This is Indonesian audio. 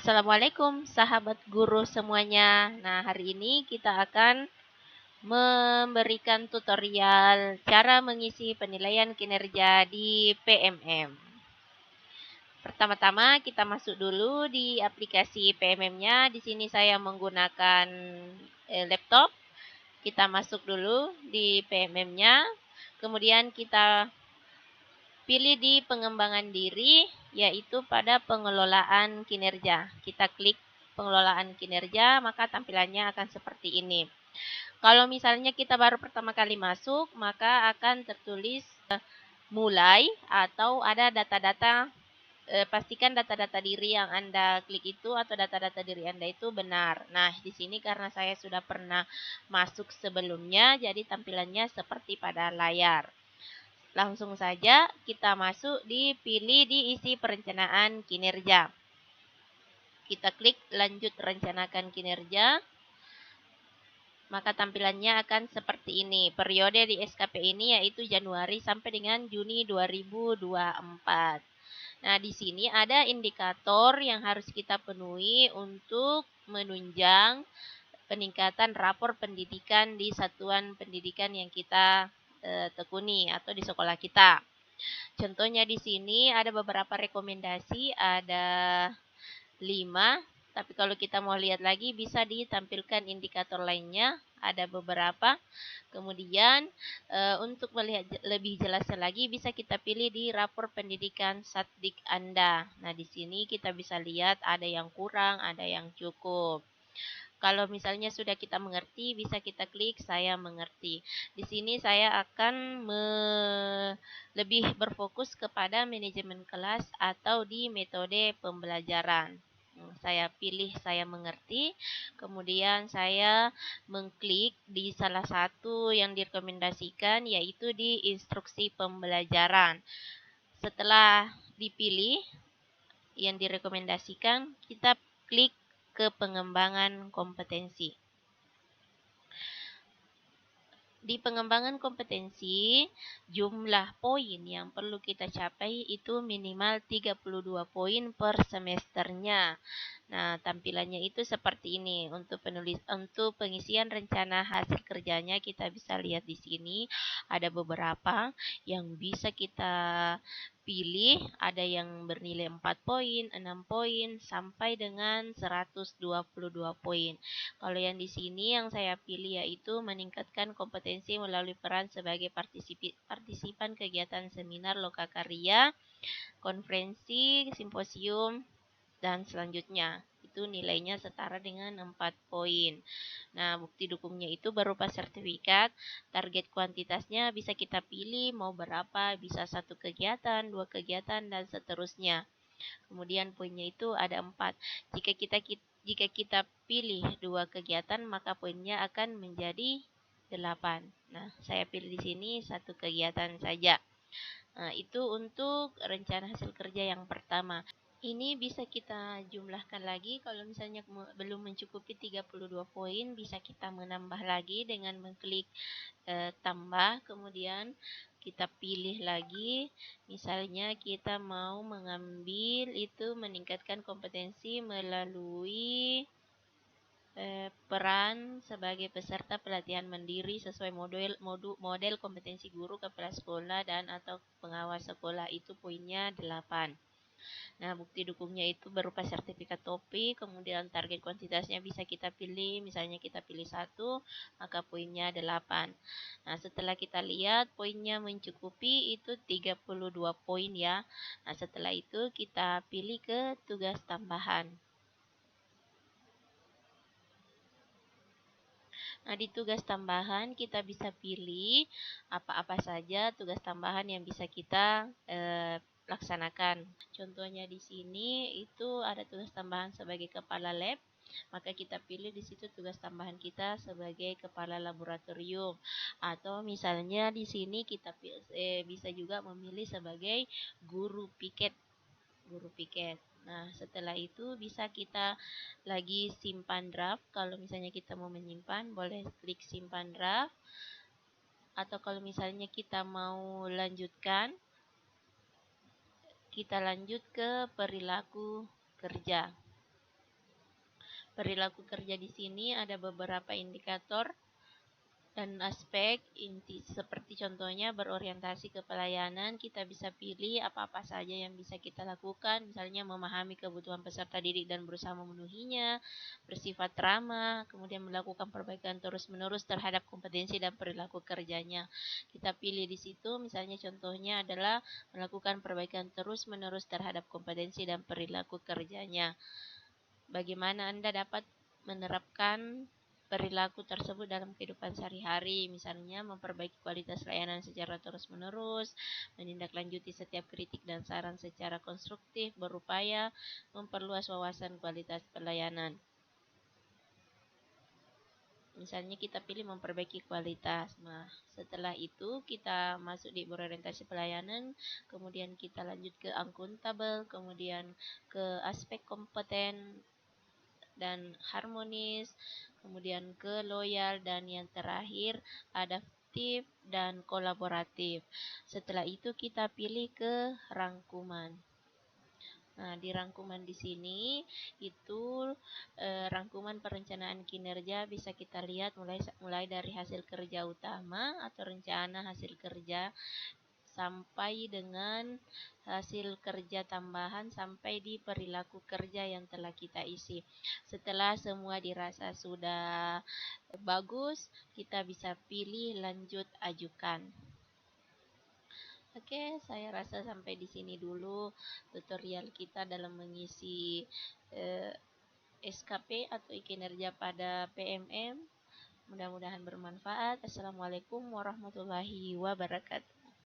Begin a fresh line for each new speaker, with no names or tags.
Assalamualaikum sahabat guru semuanya. Nah, hari ini kita akan memberikan tutorial cara mengisi penilaian kinerja di PMM. Pertama-tama kita masuk dulu di aplikasi PMM-nya. Di sini saya menggunakan laptop. Kita masuk dulu di PMM-nya. Kemudian kita pilih di pengembangan diri, yaitu pada pengelolaan kinerja. Kita klik pengelolaan kinerja, maka tampilannya akan seperti ini. Kalau misalnya kita baru pertama kali masuk, maka akan tertulis mulai atau ada data-data. Pastikan data-data diri yang Anda klik itu atau data-data diri Anda itu benar. Nah, di sini karena saya sudah pernah masuk sebelumnya, jadi tampilannya seperti pada layar. Langsung saja kita masuk pilih diisi perencanaan kinerja. Kita klik lanjut rencanakan kinerja. Maka tampilannya akan seperti ini. Periode di SKP ini yaitu Januari sampai dengan Juni 2024. Nah, di sini ada indikator yang harus kita penuhi untuk menunjang peningkatan rapor pendidikan di satuan pendidikan yang kita tekuni atau di sekolah kita. Contohnya di sini ada beberapa rekomendasi, ada 5, tapi kalau kita mau lihat lagi bisa ditampilkan indikator lainnya, ada beberapa. Kemudian untuk melihat lebih jelasnya lagi bisa kita pilih di rapor pendidikan Satdik Anda. Nah, di sini kita bisa lihat ada yang kurang, ada yang cukup. Kalau misalnya sudah kita mengerti, bisa kita klik saya mengerti. Di sini saya akan lebih berfokus kepada manajemen kelas atau di metode pembelajaran. Saya pilih saya mengerti, kemudian saya mengklik di salah satu yang direkomendasikan, yaitu di instruksi pembelajaran. Setelah dipilih yang direkomendasikan, kita klik ke pengembangan kompetensi. Di pengembangan kompetensi, jumlah poin yang perlu kita capai itu minimal 32 poin per semesternya. Nah, tampilannya itu seperti ini. Untuk pengisian rencana hasil kerjanya kita bisa lihat di sini ada beberapa yang bisa kita pilih, ada yang bernilai 4 poin, 6 poin sampai dengan 122 poin. Kalau yang di sini yang saya pilih yaitu meningkatkan kompetensi melalui peran sebagai partisipan kegiatan seminar, lokakarya, konferensi, simposium, dan selanjutnya. Itu nilainya setara dengan 4 poin. Nah, bukti dukungnya itu berupa sertifikat. Target kuantitasnya bisa kita pilih mau berapa, bisa 1 kegiatan, 2 kegiatan, dan seterusnya. Kemudian poinnya itu ada 4. Jika kita pilih 2 kegiatan, maka poinnya akan menjadi 8. Nah, saya pilih di sini 1 kegiatan saja. Nah, itu untuk rencana hasil kerja yang pertama. Ini bisa kita jumlahkan lagi. Kalau misalnya belum mencukupi 32 poin, bisa kita menambah lagi dengan mengklik tambah, kemudian kita pilih lagi. Misalnya kita mau mengambil itu meningkatkan kompetensi melalui peran sebagai peserta pelatihan mandiri sesuai model kompetensi guru, kepala sekolah, dan atau pengawas sekolah, itu poinnya 8. Nah, bukti dukungnya itu berupa sertifikat topik, kemudian target kuantitasnya bisa kita pilih, misalnya kita pilih 1, maka poinnya 8. Nah, setelah kita lihat poinnya mencukupi itu 32 poin ya. Nah, setelah itu kita pilih ke tugas tambahan. Nah, di tugas tambahan kita bisa pilih apa-apa saja tugas tambahan yang bisa kita laksanakan. Contohnya di sini itu ada tugas tambahan sebagai kepala lab, maka kita pilih di situ tugas tambahan kita sebagai kepala laboratorium. Atau misalnya di sini kita bisa juga memilih sebagai guru piket. Nah, setelah itu bisa kita lagi simpan draft. Kalau misalnya kita mau menyimpan, boleh klik simpan draft. Atau kalau misalnya kita mau lanjutkan, kita lanjut ke perilaku kerja. Perilaku kerja di sini ada beberapa indikator dan aspek inti, seperti contohnya berorientasi ke pelayanan. Kita bisa pilih apa-apa saja yang bisa kita lakukan, misalnya memahami kebutuhan peserta didik dan berusaha memenuhinya, bersifat ramah, kemudian melakukan perbaikan terus-menerus terhadap kompetensi dan perilaku kerjanya. Kita pilih di situ, misalnya contohnya adalah melakukan perbaikan terus-menerus terhadap kompetensi dan perilaku kerjanya. Bagaimana Anda dapat menerapkan perilaku tersebut dalam kehidupan sehari-hari, misalnya memperbaiki kualitas layanan secara terus-menerus, menindaklanjuti setiap kritik dan saran secara konstruktif, berupaya memperluas wawasan kualitas pelayanan. Misalnya kita pilih memperbaiki kualitas. Nah, setelah itu kita masuk di berorientasi pelayanan, kemudian kita lanjut ke akuntabel, kemudian ke aspek kompeten dan harmonis, kemudian ke loyal, dan yang terakhir adaptif dan kolaboratif. Setelah itu kita pilih ke rangkuman. Nah, di rangkuman di sini itu rangkuman perencanaan kinerja bisa kita lihat mulai dari hasil kerja utama atau rencana hasil kerja sampai dengan hasil kerja tambahan sampai di perilaku kerja yang telah kita isi. Setelah semua dirasa sudah bagus, kita bisa pilih lanjut ajukan. Oke, saya rasa sampai di sini dulu tutorial kita dalam mengisi SKP atau kinerja pada PMM. Mudah-mudahan bermanfaat. Assalamualaikum warahmatullahi wabarakatuh.